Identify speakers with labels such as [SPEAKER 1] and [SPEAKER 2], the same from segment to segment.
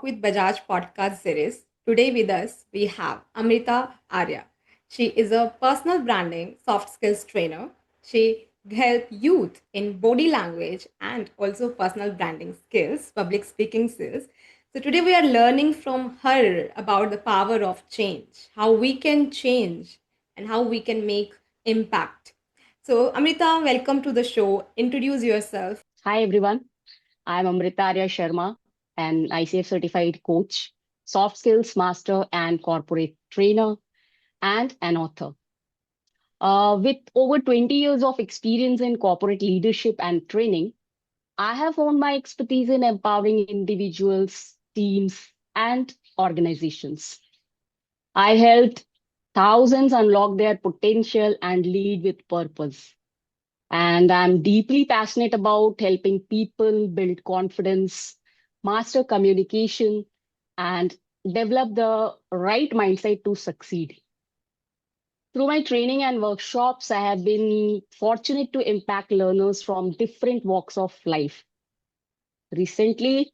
[SPEAKER 1] with Bajaj podcast series. Today with us we have Amrita Arya. She is a personal branding soft skills trainer. She helps youth in body language and also personal branding skills, public speaking skills. So today we are learning from her about the power of change, how we can change and how we can make impact. So Amrita, welcome to the show. Introduce yourself.
[SPEAKER 2] Hi everyone, I'm Amrita Arya Sharma, an ICF certified coach, soft skills master, and corporate trainer, and an author. With over 20 years of experience in corporate leadership and training, I have found my expertise in empowering individuals, teams, and organizations. I helped thousands unlock their potential and lead with purpose. And I'm deeply passionate about helping people build confidence, master communication, and develop the right mindset to succeed. Through my training and workshops, I have been fortunate to impact learners from different walks of life. Recently,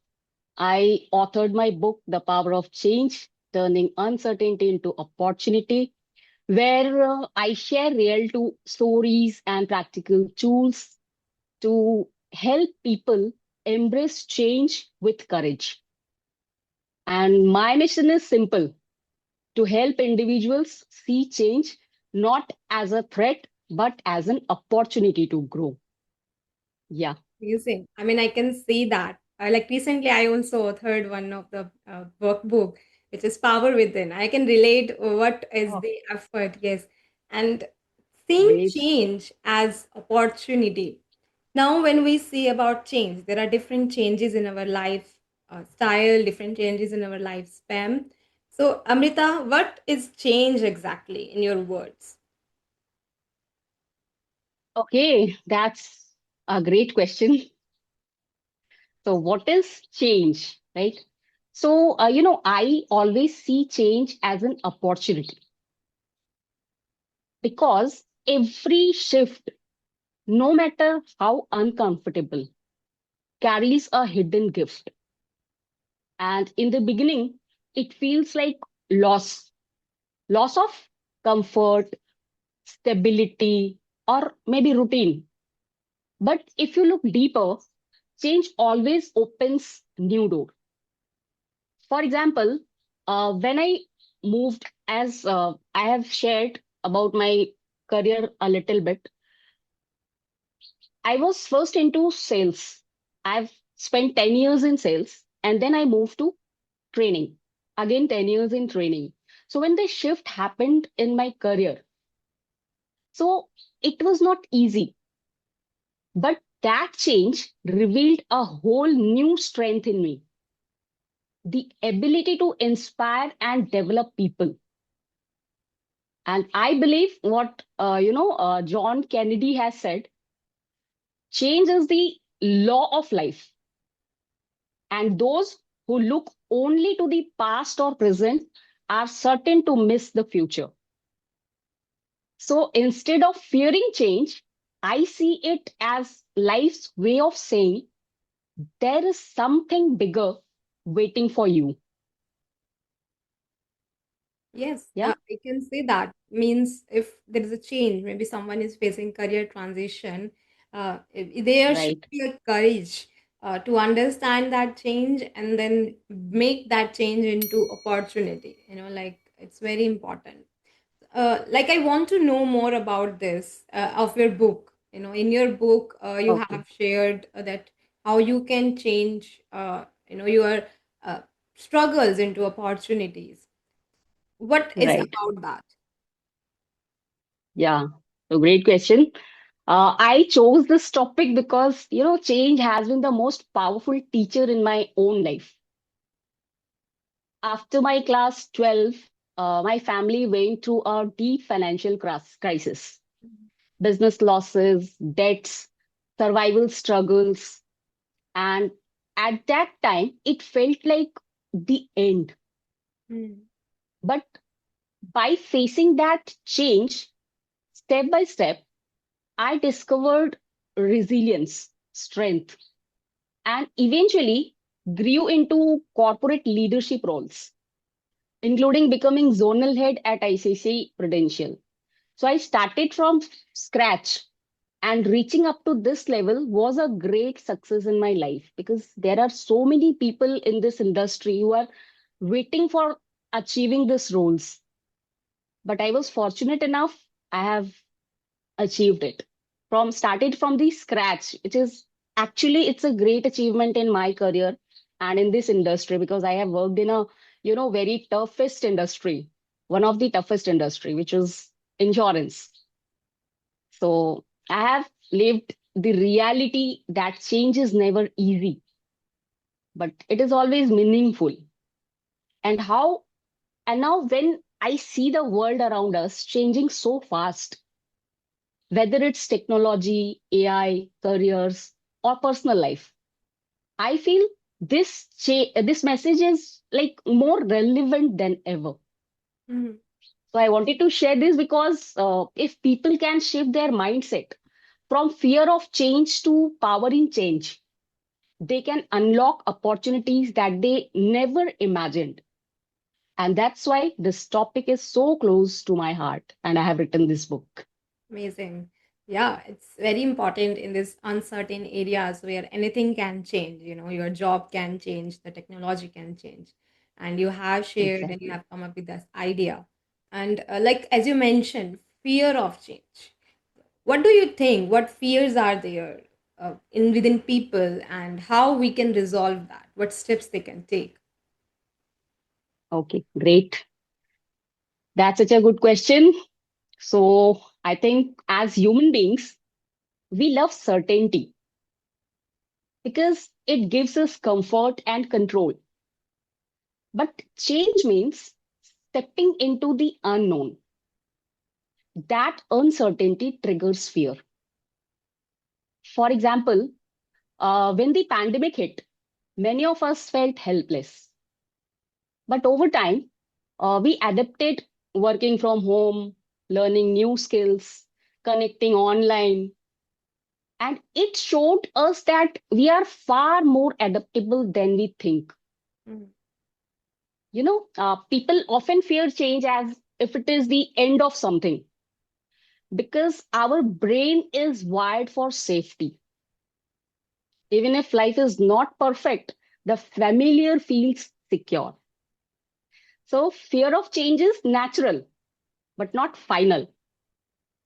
[SPEAKER 2] I authored my book, The Power of Change, Turning Uncertainty into Opportunity, where I share real to stories and practical tools to help people embrace change with courage. And my mission is simple, to help individuals see change not as a threat, but as an opportunity to grow. Yeah,
[SPEAKER 1] Amazing. I mean, I can see that. Like recently, I also authored one of the workbook, which is Power Within. I can relate what is
[SPEAKER 2] oh,
[SPEAKER 1] the effort, yes, and seeing
[SPEAKER 2] great.
[SPEAKER 1] change as opportunity. Now, when we see about change, there are different changes in our life style, different changes in our lifespan. So, Amrita, what is change exactly in your words?
[SPEAKER 2] Okay, that's a great question. So, what is change, right? So, I always see change as an opportunity because every shift, no matter how uncomfortable, carries a hidden gift. And in the beginning, it feels like loss, loss of comfort, stability, or maybe routine. But if you look deeper, change always opens new door. For example, when I moved, as I have shared about my career a little bit, I was first into sales. I've spent 10 years in sales and then I moved to training. Again, 10 years in training. So when the shift happened in my career, so it was not easy, but that change revealed a whole new strength in me, the ability to inspire and develop people. And I believe what, John Kennedy has said, change is the law of life. And those who look only to the past or present are certain to miss the future. So instead of fearing change, I see it as life's way of saying there is something bigger waiting for you.
[SPEAKER 1] Yes,
[SPEAKER 2] Yeah,
[SPEAKER 1] I can say that. Means if there is a change, maybe someone is facing career transition, there should
[SPEAKER 2] right,
[SPEAKER 1] be a courage to understand that change and then make that change into opportunity. Like it's very important. Like I want to know more about this of your book. In your book, you
[SPEAKER 2] okay,
[SPEAKER 1] have shared that how you can change, your uh, struggles into opportunities. What is
[SPEAKER 2] right.
[SPEAKER 1] about that?
[SPEAKER 2] Yeah, so great question. I chose this topic because, change has been the most powerful teacher in my own life. After my class 12, my family went through a deep financial crisis, business losses, debts, survival struggles. And at that time, it felt like the end.
[SPEAKER 1] Mm.
[SPEAKER 2] But by facing that change step by step, I discovered resilience, strength, and eventually grew into corporate leadership roles, including becoming zonal head at ICC Prudential. So I started from scratch, and reaching up to this level was a great success in my life because there are so many people in this industry who are waiting for achieving these roles. But I was fortunate enough, I have achieved it. From started from the scratch, which is actually it's a great achievement in my career and in this industry because I have worked in a very toughest industry, one of the toughest industry, which is insurance. So I have lived the reality that change is never easy, but it is always meaningful. And how and now when I see the world around us changing so fast, whether it's technology, AI, careers, or personal life, I feel this message is like more relevant than ever.
[SPEAKER 1] Mhm.
[SPEAKER 2] So I wanted to share this because if people can shift their mindset from fear of change to power in change, they can unlock opportunities that they never imagined. And that's why this topic is so close to my heart, and I have written this book.
[SPEAKER 1] Amazing. Yeah, it's very important in this uncertain areas where anything can change. Your job can change, the technology can change. And you have shared and you
[SPEAKER 2] Exactly.
[SPEAKER 1] have come up with this idea. And like as you mentioned, fear of change. What do you think? What fears are there in within people, and how we can resolve that? What steps they can take?
[SPEAKER 2] Okay, great. That's such a good question. So I think as human beings, we love certainty because it gives us comfort and control. But change means stepping into the unknown. That uncertainty triggers fear. For example, when the pandemic hit, many of us felt helpless. But over time, we adapted working from home, learning new skills, connecting online, and it showed us that we are far more adaptable than we think.
[SPEAKER 1] Mm,
[SPEAKER 2] People often fear change as if it is the end of something because our brain is wired for safety. Even if life is not perfect, the familiar feels secure. So, fear of change is natural, but not final.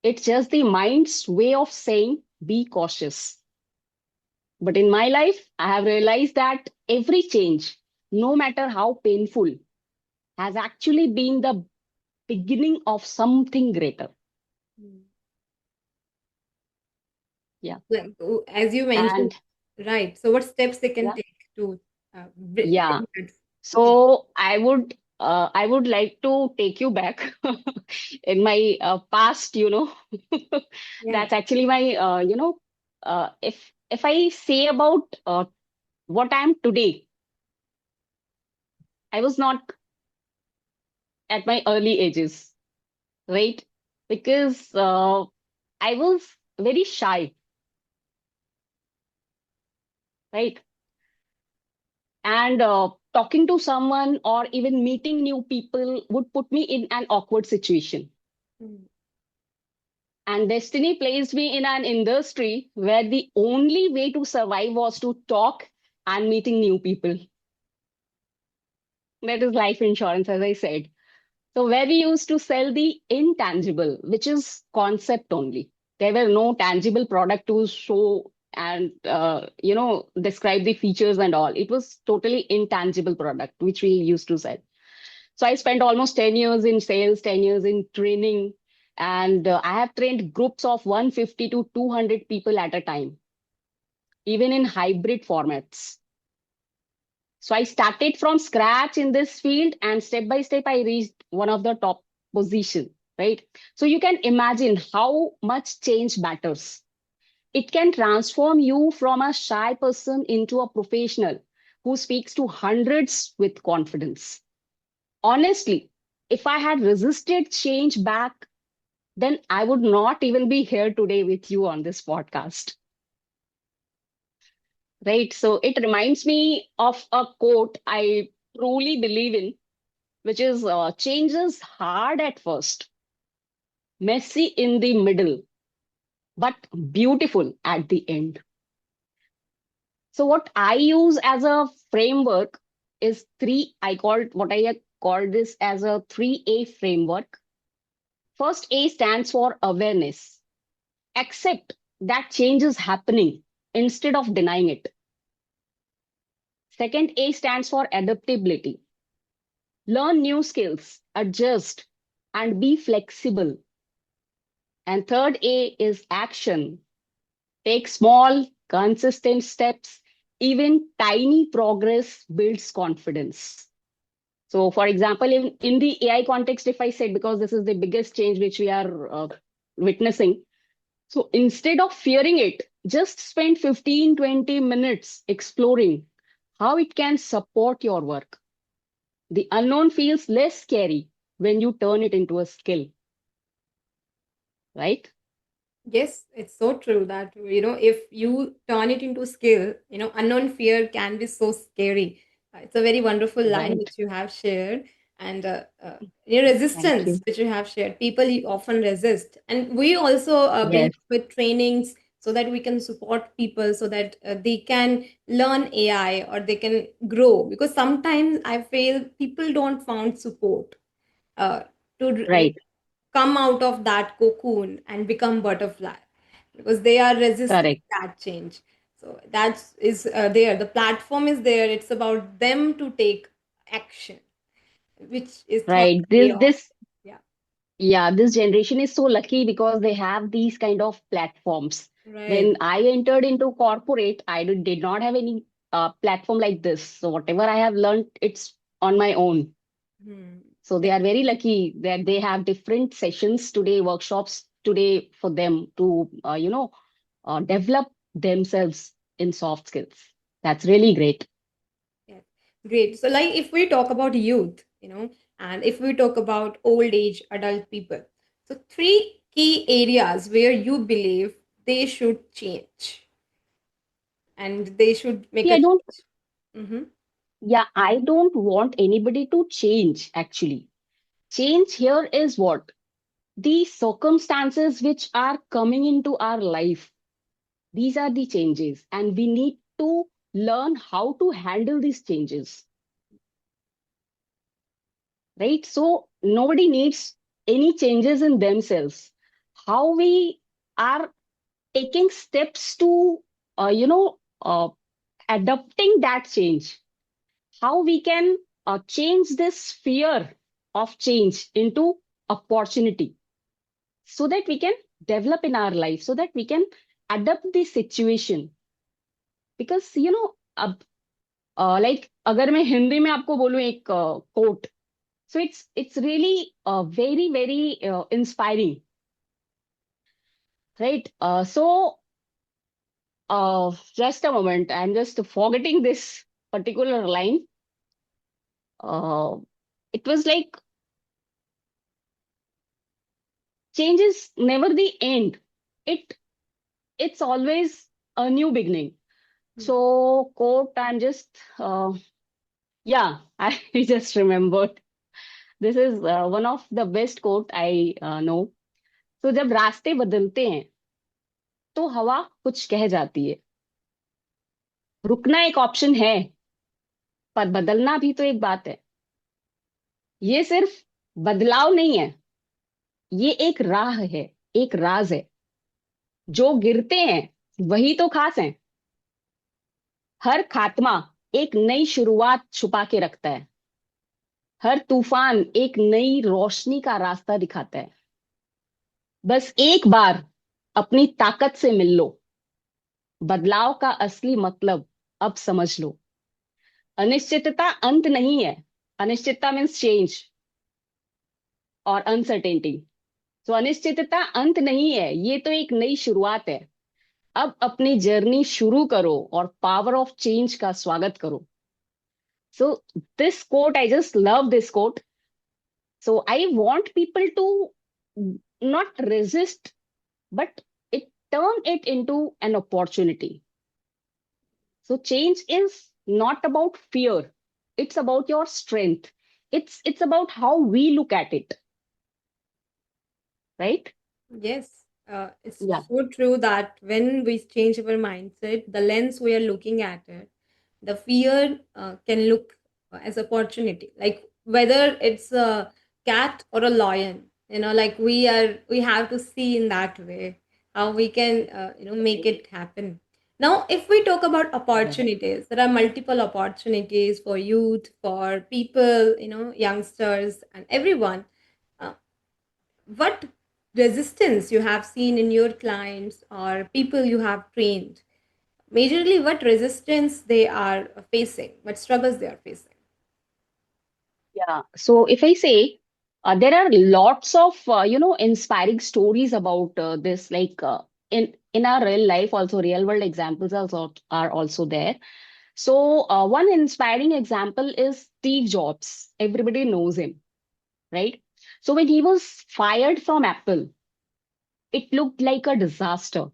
[SPEAKER 2] It's just the mind's way of saying, be cautious. But in my life, I have realized that every change, no matter how painful, has actually been the beginning of something greater.
[SPEAKER 1] mm.
[SPEAKER 2] Yeah.
[SPEAKER 1] Like as you mentioned,
[SPEAKER 2] And
[SPEAKER 1] right? So, what steps they can
[SPEAKER 2] yeah,
[SPEAKER 1] take to
[SPEAKER 2] yeah.
[SPEAKER 1] bring that?
[SPEAKER 2] So I would like to take you back in my past.
[SPEAKER 1] Yeah.
[SPEAKER 2] That's actually my if I say about what I am today, I was not at my early ages, right? Because I was very shy, right? And talking to someone or even meeting new people would put me in an awkward situation.
[SPEAKER 1] Mm,
[SPEAKER 2] And destiny placed me in an industry where the only way to survive was to talk and meeting new people. That is life insurance, as I said. So, where we used to sell the intangible, which is concept only. There were no tangible product to show and describe the features and all. It was totally intangible product which we used to sell. So I spent almost 10 years in sales, 10 years in training, and I have trained groups of 150 to 200 people at a time, even in hybrid formats. So I started from scratch in this field, and step by step, I reached one of the top position, right? So you can imagine how much change matters. It can transform you from a shy person into a professional who speaks to hundreds with confidence. Honestly, if I had resisted change back, then I would not even be here today with you on this podcast. right? So it reminds me of a quote I truly believe in, which is change is hard at first, messy in the middle, but beautiful at the end. So what I use as a framework is what I call this as a 3A framework. First A stands for awareness. Accept that change is happening instead of denying it. Second A stands for adaptability. Learn new skills, adjust, and be flexible. And third A is action. Take small, consistent steps. Even tiny progress builds confidence. So, for example, in the AI context, if I said, because this is the biggest change which we are witnessing, so instead of fearing it, just spend 15-20 minutes exploring how it can support your work. The unknown feels less scary when you turn it into a skill, right?
[SPEAKER 1] Yes, it's so true that, if you turn it into skill, unknown fear can be so scary. It's a very wonderful line
[SPEAKER 2] Right.
[SPEAKER 1] which you have shared, and
[SPEAKER 2] Thank
[SPEAKER 1] resistance
[SPEAKER 2] you.
[SPEAKER 1] which you have shared. People often resist, and we also believe
[SPEAKER 2] Yes.
[SPEAKER 1] with trainings so that we can support people so that they can learn AI or they can grow. Because sometimes I feel people don't find support uh, to
[SPEAKER 2] Right.
[SPEAKER 1] come out of that cocoon and become butterfly because they are resisting
[SPEAKER 2] Correct.
[SPEAKER 1] that change. So that is there, the platform is there, it's about them to take action, which is thought
[SPEAKER 2] Right.
[SPEAKER 1] way
[SPEAKER 2] This
[SPEAKER 1] off.
[SPEAKER 2] this
[SPEAKER 1] Yeah,
[SPEAKER 2] Yeah, this generation is so lucky because they have these kind of platforms.
[SPEAKER 1] right.
[SPEAKER 2] When I entered into corporate, did not have any platform like this. So whatever I have learned, it's on my own.
[SPEAKER 1] Hmm.
[SPEAKER 2] So they are very lucky that they have different sessions today, workshops today for them to, develop themselves in soft skills. That's really great.
[SPEAKER 1] Yeah, great. So, like, if we talk about youth, and if we talk about old age adult people, so three key areas where you believe they should change and they should make
[SPEAKER 2] See,
[SPEAKER 1] a change. Mm-hmm.
[SPEAKER 2] I don't want anybody to change actually. Change here is what? The circumstances which are coming into our life, these are the changes, and we need to learn how to handle these changes, right? So nobody needs any changes in themselves. How we are taking steps to adopting that change, how we can change this fear of change into opportunity, so that we can develop in our life, so that we can adapt the situation. Because अब like अगर मैं हिंदी में आपको बोलूं एक coat, so it's really very very inspiring, right? So just a moment, I'm just forgetting this particular line. uh, it was like, change is never the end, it it's always a new beginning. So quote, I'm just yeah, I just remembered. This is one of the best quote I know. तो जब रास्ते बदलते हैं तो हवा कुछ कह जाती है, रुकना एक ऑप्शन है, पर बदलना भी तो एक बात है। ये सिर्फ बदलाव नहीं है, ये एक राह है, एक राज है। जो गिरते हैं वही तो खास है। हर खात्मा एक नई शुरुआत छुपा के रखता है। हर तूफान एक नई रोशनी का रास्ता दिखाता है। बस एक बार अपनी ताकत से मिल लो, बदलाव का असली मतलब अब समझ लो। अनिश्चितता अंत नहीं है। अनिश्चितता मीन्स चेंज और अनसर्टेनिटी। तो अनिश्चितता अंत नहीं है, ये तो एक नई शुरुआत है। अब अपनी जर्नी शुरू करो और पावर ऑफ चेंज का स्वागत करो। So this quote, I just love this quote. So I want people to not resist, but it turn it into an opportunity. So change is not about fear. It's about your strength. It's about how we look at it, right?
[SPEAKER 1] Yes, it's
[SPEAKER 2] Yeah,
[SPEAKER 1] so true that when we change our mindset, the lens we are looking at it, the fear can look as opportunity. Like whether it's a cat or a lion, like we have to see in that way how we can, make it happen. Now, if we talk about
[SPEAKER 2] right.
[SPEAKER 1] opportunities, there are multiple opportunities for youth, for people, youngsters, and everyone. Uh, what resistance you have seen in your clients or people you have trained, majorly what resistance they are facing, what struggles they are facing.
[SPEAKER 2] Yeah. So if I say there are lots of inspiring stories about this, like in our real life, also real world examples are also there. So one inspiring example is Steve Jobs. Everybody knows him, right? So when he was fired from Apple, it looked like a disaster.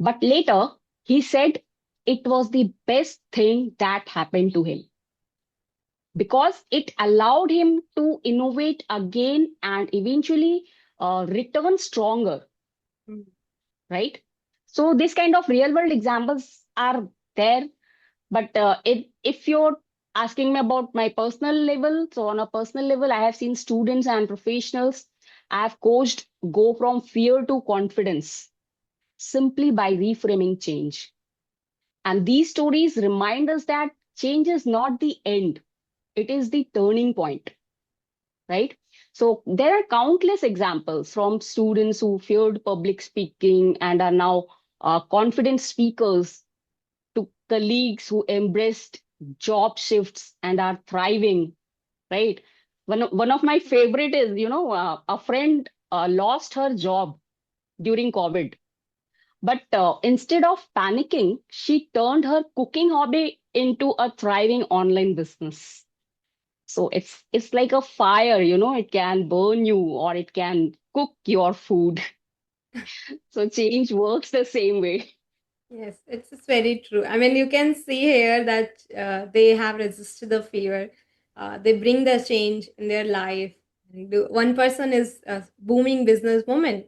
[SPEAKER 2] But later, he said it was the best thing that happened to him because it allowed him to innovate again and eventually return stronger,
[SPEAKER 1] Mm.
[SPEAKER 2] right? So, this kind of real world examples are there. But if you're asking me about my personal level, so on a personal level, I have seen students and professionals I have coached go from fear to confidence simply by reframing change. And these stories remind us that change is not the end, it is the turning point, right? So there are countless examples from students who feared public speaking and are now confident speakers to colleagues who embraced job shifts and are thriving, right? One of my favorite is, a friend lost her job during COVID. But instead of panicking, she turned her cooking hobby into a thriving online business. So it's like a fire, it can burn you or it can cook your food. So change works the same way.
[SPEAKER 1] Yes, it's very true. I mean, you can see here that they have resisted the fear. They bring the change in their life. And one person is a booming business woman,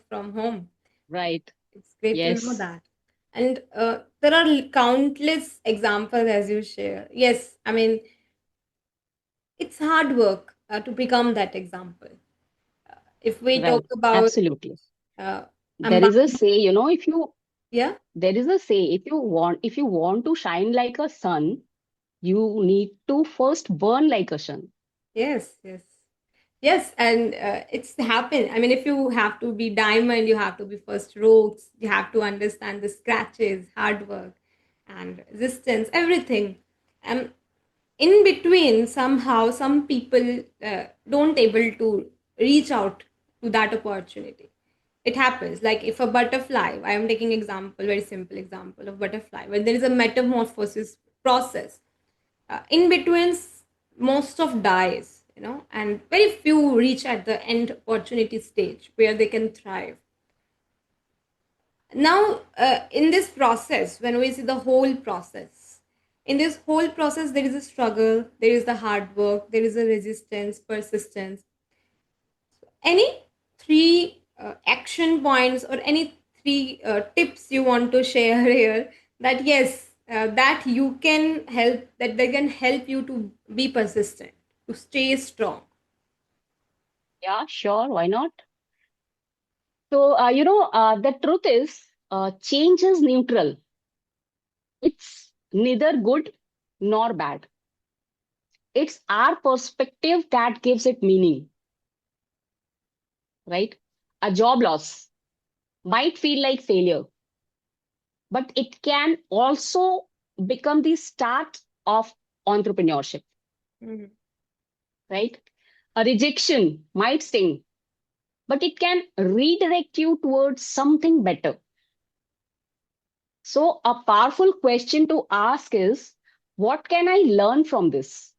[SPEAKER 1] from home.
[SPEAKER 2] Right.
[SPEAKER 1] It's great to know
[SPEAKER 2] Yes.
[SPEAKER 1] that. And there are countless examples as you share. Yes, I mean, it's hard work to become that example. If we talk
[SPEAKER 2] Right.
[SPEAKER 1] about
[SPEAKER 2] Absolutely.
[SPEAKER 1] uh,
[SPEAKER 2] There is a
[SPEAKER 1] Ambani,
[SPEAKER 2] say, if you
[SPEAKER 1] yeah,
[SPEAKER 2] there is a say, if you want to shine like a sun, you need to first burn like a sun.
[SPEAKER 1] yes, yes, yes, and it's happened. I mean, if you have to be diamond, you have to be first ropes. You have to understand the scratches, hard work, and resistance, everything. And in between, somehow, some people don't able to reach out to that opportunity. It happens. Like if a butterfly, I am taking example, very simple example of butterfly, when there is a metamorphosis process, in between most of dies, and very few reach at the end opportunity stage where they can thrive. Now, in this process, when we see the whole process, in this whole process there is a struggle, there is the hard work, there is a resistance, persistence. Any three action points or any three tips you want to share here, that yes, that you can help, that they can help you to be persistent, to stay strong.
[SPEAKER 2] Yeah, sure, why not? So, the truth is, change is neutral. It's neither good nor bad. It's our perspective that gives it meaning, right? A job loss might feel like failure, but it can also become the start of entrepreneurship,
[SPEAKER 1] Mhm.
[SPEAKER 2] right? A rejection might sting, but it can redirect you towards something better. So, a powerful question to ask is, what can I learn from this?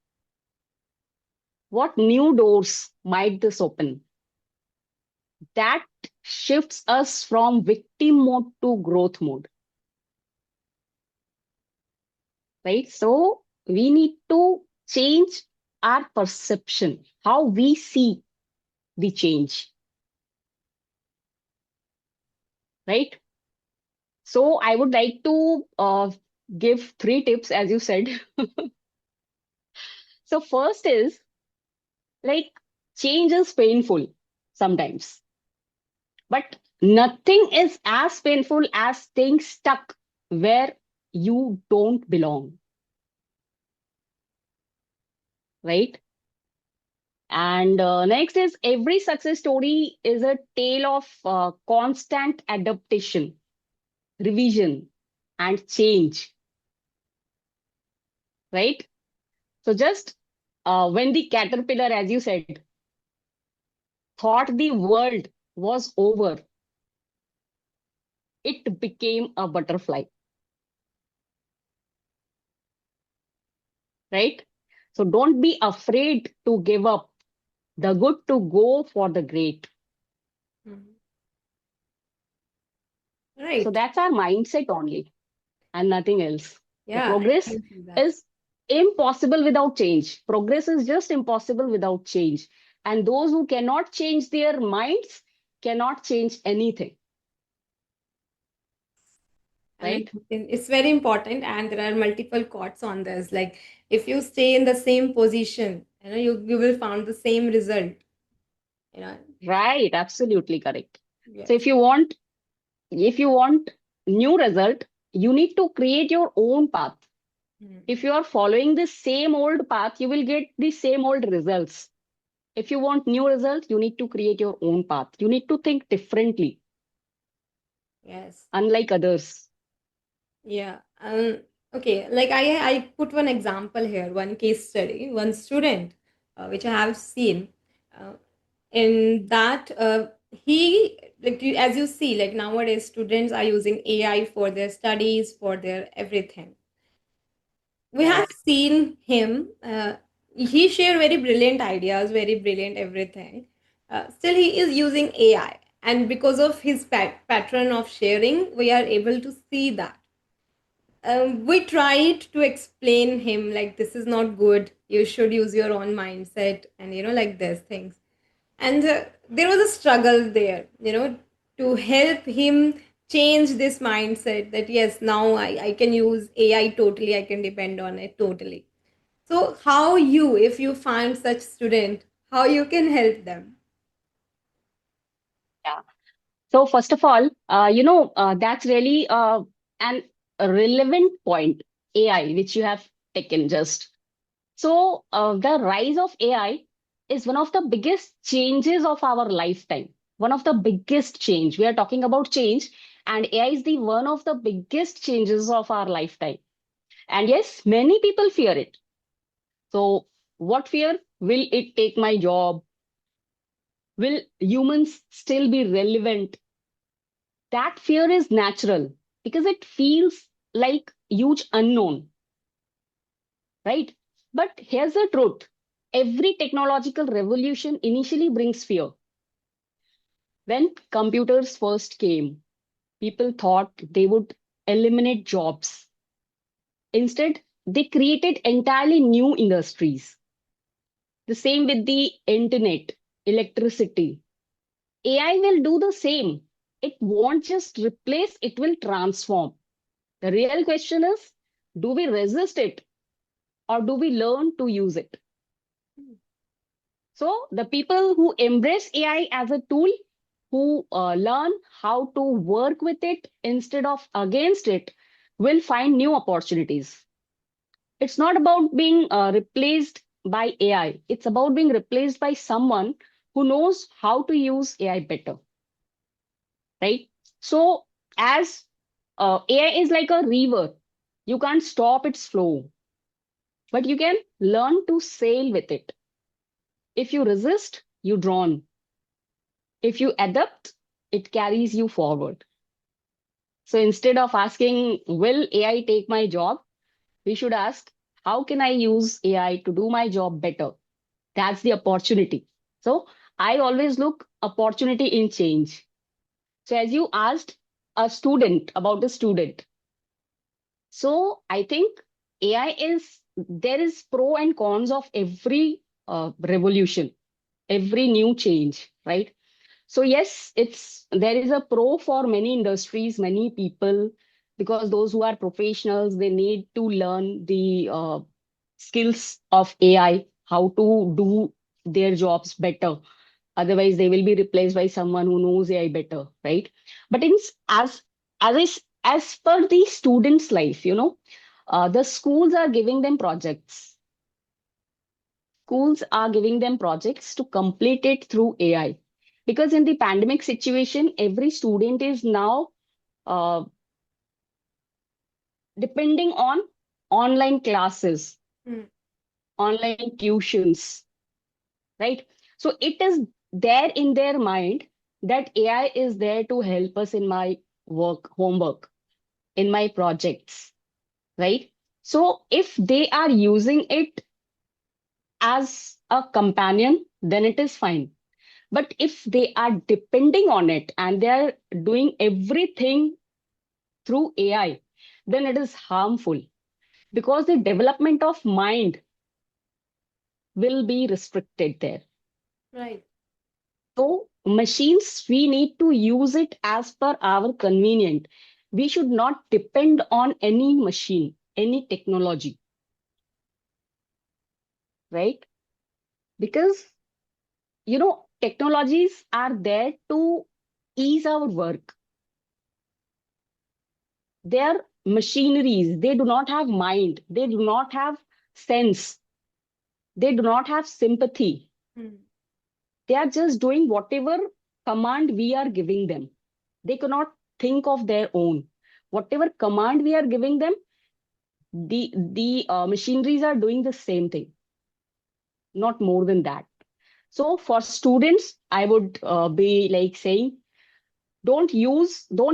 [SPEAKER 2] What new doors might this open? That shifts us from victim mode to growth mode. right? So we need to change our perception, how we see the change, right? So I would like to give three tips, as you said. So first is like change is painful sometimes, but nothing is as painful as staying stuck where you don't belong, right? And next is every success story is a tale of constant adaptation, revision, and change, right? So just when the caterpillar, as you said, thought the world was over, it became a butterfly, right? So don't be afraid to give up the good to go for the great.
[SPEAKER 1] Mhm.
[SPEAKER 2] So
[SPEAKER 1] Right.
[SPEAKER 2] that's our mindset only and nothing else. So
[SPEAKER 1] Yeah, I
[SPEAKER 2] progress
[SPEAKER 1] can see that.
[SPEAKER 2] is impossible without change. Progress is just impossible without change. And those who cannot change their minds cannot change anything,
[SPEAKER 1] And
[SPEAKER 2] right?
[SPEAKER 1] it's very important, and there are multiple quotes on this. Like, if you stay in the same position, you will find the same result. You know,
[SPEAKER 2] Right, absolutely correct. So
[SPEAKER 1] yes.
[SPEAKER 2] if you want new result, you need to create your own path.
[SPEAKER 1] Mm.
[SPEAKER 2] If you are following the same old path, you will get the same old results. If you want new results, you need to create your own path. You need to think differently,
[SPEAKER 1] Yes.
[SPEAKER 2] unlike others.
[SPEAKER 1] Yeah. Okay. Like I put one example here, one case study, one student, which I have seen. Uh, in that, he like as you see, like nowadays students are using AI for their studies, for their everything. We have
[SPEAKER 2] Right.
[SPEAKER 1] seen him. He shared very brilliant ideas, very brilliant everything. Still, he is using AI, and because of his pattern of sharing, we are able to see that. We tried to explain him like this is not good. You should use your own mindset, and like these things. And there was a struggle there, to help him change this mindset that yes, now I can use AI totally. I can depend on it totally. So how you, if you find such student, how you can help them?
[SPEAKER 2] Yeah. So first of all, that's really an a relevant point, AI, which you have taken just. So the rise of AI is one of the biggest changes of our lifetime. One of the biggest change. We are talking about change, and AI is the one of the biggest changes of our lifetime. And yes, many people fear it. So what fear? Will it take my job? Will humans still be relevant? That fear is natural because it feels like huge unknown, right? But here's the truth. Every technological revolution initially brings fear. When computers first came, people thought they would eliminate jobs. Instead, they created entirely new industries. The same with the internet, electricity. AI will do the same. It won't just replace, it will transform. The real question is, do we resist it or do we learn to use it? So, the people who embrace AI as a tool, who learn how to work with it instead of against it, will find new opportunities. It's not about being replaced by AI, it's about being replaced by someone who knows how to use AI better, right? So, as AI is like a river, you can't stop its flow, but you can learn to sail with it. If you resist, you drown. If you adapt, it carries you forward. So instead of asking, will AI take my job? We should ask, how can I use AI to do my job better? That's the opportunity. So I always look opportunity in change. So as you asked a student about the student. So I think AI is, there is pro and cons of every revolution, every new change, right? So yes, it's, there is a pro for many industries, many people, because those who are professionals, they need to learn the skills of AI, how to do their jobs better. Otherwise, they will be replaced by someone who knows AI better, right? But in as per the student's life, the schools are giving them projects. Schools are giving them projects to complete it through AI. Because in the pandemic situation, every student is now uh, depending on online classes,
[SPEAKER 1] Hmm.
[SPEAKER 2] online tuitions, right? So it is there in their mind that AI is there to help us in my homework, in my projects, right? So if they are using it as a companion, then it is fine. But if they are depending on it and they are doing everything through AI, then it is harmful because the development of mind will be restricted there.
[SPEAKER 1] Right.
[SPEAKER 2] So, machines, we need to use it as per our convenient. We should not depend on any machine, any technology, right? Because, technologies are there to ease our work. They are machineries. They do not have mind. They do not have sense. They do not have sympathy.
[SPEAKER 1] Hmm.
[SPEAKER 2] They are just doing whatever command we are giving them. They cannot think of their own. Whatever command we are giving them, the machineries are doing the same thing, not more than that. So for students, I would be like saying, don't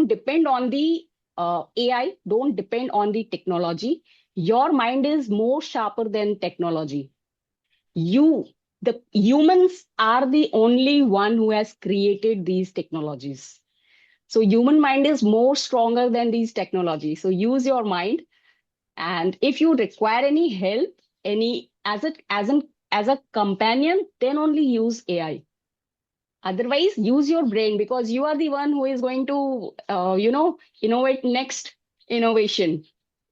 [SPEAKER 2] depend on the AI, don't depend on the technology. Your mind is more sharper than technology. You, the humans, are the only one who has created these technologies. So human mind is more stronger than these technologies. So use your mind, and if you require any help, any as a companion, then only use AI. Otherwise, use your brain, because you are the one who is going to innovate next innovation.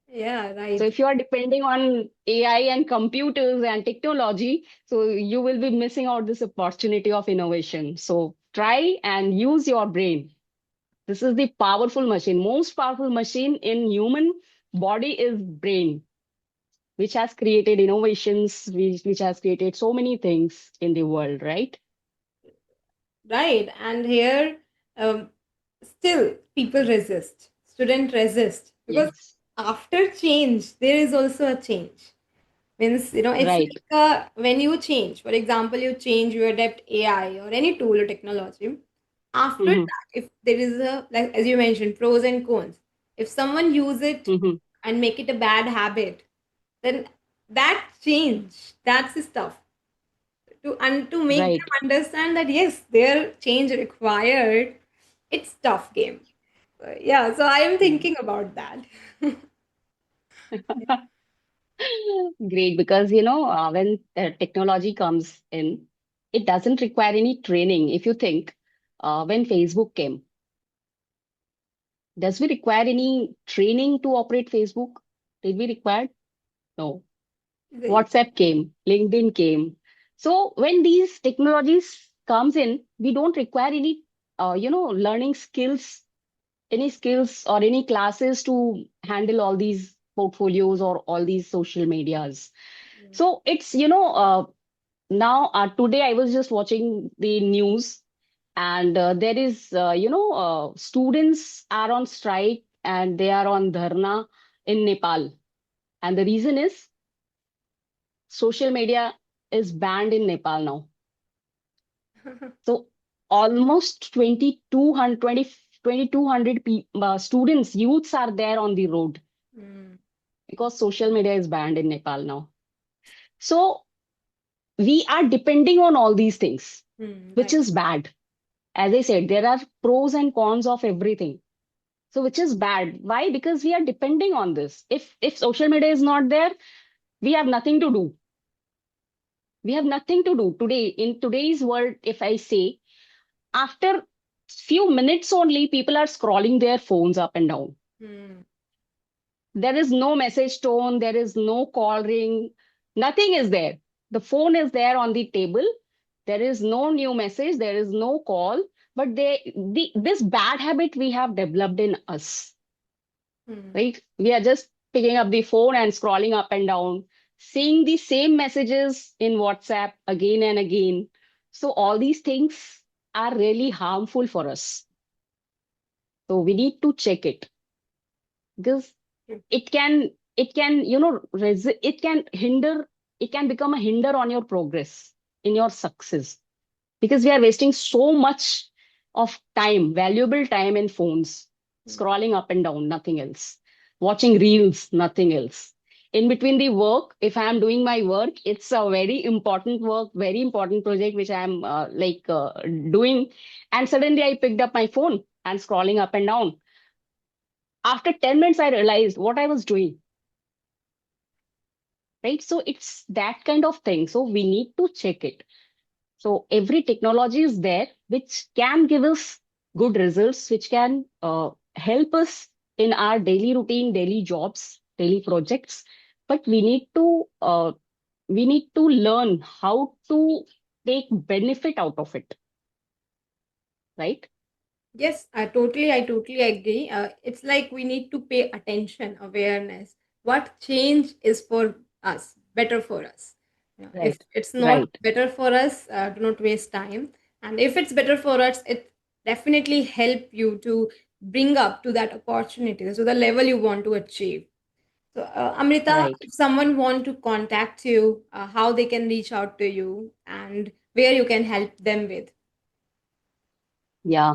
[SPEAKER 1] Yeah,
[SPEAKER 2] So
[SPEAKER 1] right.
[SPEAKER 2] if you are depending on AI and computers and technology, so you will be missing out this opportunity of innovation. So try and use your brain. This is the powerful machine. Most powerful machine in human body is brain, which has created innovations, which has created so many things in the world, right?
[SPEAKER 1] Right. And here, um, still people resist. Student resist because
[SPEAKER 2] Yes.
[SPEAKER 1] after change, there is also a change. Means, it's
[SPEAKER 2] Right.
[SPEAKER 1] like when you change, for example, you change, you adapt AI or any tool or technology. After
[SPEAKER 2] Hmm.
[SPEAKER 1] that, if there is a, like as you mentioned, pros and cons, if someone use it
[SPEAKER 2] Hmm.
[SPEAKER 1] and make it a bad habit, then that change, that's the stuff. To make
[SPEAKER 2] Right.
[SPEAKER 1] them understand that yes, their change required, it's tough game. Yeah, so I am
[SPEAKER 2] Mm.
[SPEAKER 1] thinking about that.
[SPEAKER 2] Great, because when technology comes in, it doesn't require any training. If you think, when Facebook came, does we require any training to operate Facebook? Did we require? No.
[SPEAKER 1] The-
[SPEAKER 2] WhatsApp came, LinkedIn came. So when these technologies comes in, we don't require any, learning skills, any skills or any classes to handle all these portfolios or all these social medias. So it's, now today I was just watching the news, and there is, students are on strike and they are on dharna in Nepal. And the reason is social media is banned in Nepal now. So almost 2200 students, youths are there on the road
[SPEAKER 1] Mm,
[SPEAKER 2] because social media is banned in Nepal now. So we are depending on all these things, which
[SPEAKER 1] right.
[SPEAKER 2] is bad. As I said, there are pros and cons of everything. So which is bad. Why? Because we are depending on this. If social media is not there, we have nothing to do. We have nothing to do today. In today's world, if I say, after few minutes only, people are scrolling their phones up and down.
[SPEAKER 1] Hmm.
[SPEAKER 2] There is no message tone, there is no call ring, nothing is there. The phone is there on the table. There is no new message, there is no call, but this bad habit we have developed in us,
[SPEAKER 1] Hmm.
[SPEAKER 2] right? We are just picking up the phone and scrolling up and down, seeing the same messages in WhatsApp again and again. So all these things are really harmful for us. So we need to check it because it can hinder, it can become a hinder on your progress, in your success, because we are wasting so much of time, valuable time in phones,
[SPEAKER 1] Hmm.
[SPEAKER 2] scrolling up and down, nothing else, watching reels, nothing else. In between the work, if I am doing my work, it's a very important work, very important project which I am doing, and suddenly I picked up my phone and scrolling up and down. After 10 minutes I realized what I was doing, right? So it's that kind of thing, so we need to check it. So every technology is there which can give us good results, which can help us in our daily routine, daily jobs, daily projects. But we need to learn how to take benefit out of it, right?
[SPEAKER 1] Yes, I totally agree. It's like we need to pay attention, awareness. What change is for us, better for us. If
[SPEAKER 2] Right.
[SPEAKER 1] it's not
[SPEAKER 2] Right.
[SPEAKER 1] better for us, do not waste time. And if it's better for us, it definitely help you to bring up to that opportunity, so the level you want to achieve. So, Amrita,
[SPEAKER 2] Right.
[SPEAKER 1] if someone want to contact you, how they can reach out to you and where you can help them with.
[SPEAKER 2] Yeah.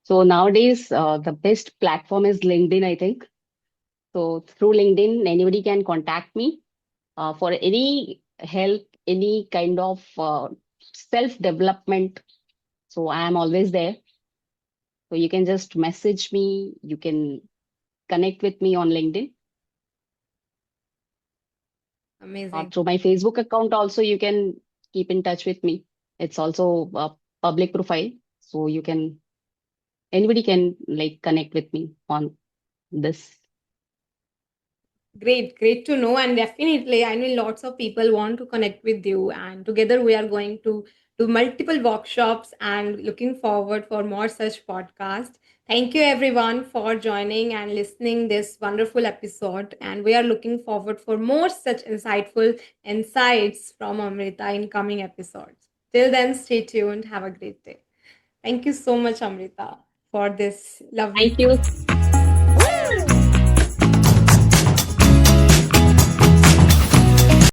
[SPEAKER 2] So nowadays, the best platform is LinkedIn, I think. So through LinkedIn, anybody can contact me for any help, any kind of self development. So I am always there. So you can just message me. You can connect with me on LinkedIn.
[SPEAKER 1] Amazing.
[SPEAKER 2] Through my Facebook account, also you can keep in touch with me. It's also a public profile, so you can, anybody can like connect with me on this.
[SPEAKER 1] Great, great to know. And definitely, I know lots of people want to connect with you. And together, we are going to do multiple workshops and looking forward for more such podcasts. Thank you, everyone, for joining and listening this wonderful episode. And we are looking forward for more such insightful insights from Amrita in coming episodes. Till then, stay tuned. Have a great day. Thank you so much, Amrita, for this lovely
[SPEAKER 2] Thank you.
[SPEAKER 1] podcast.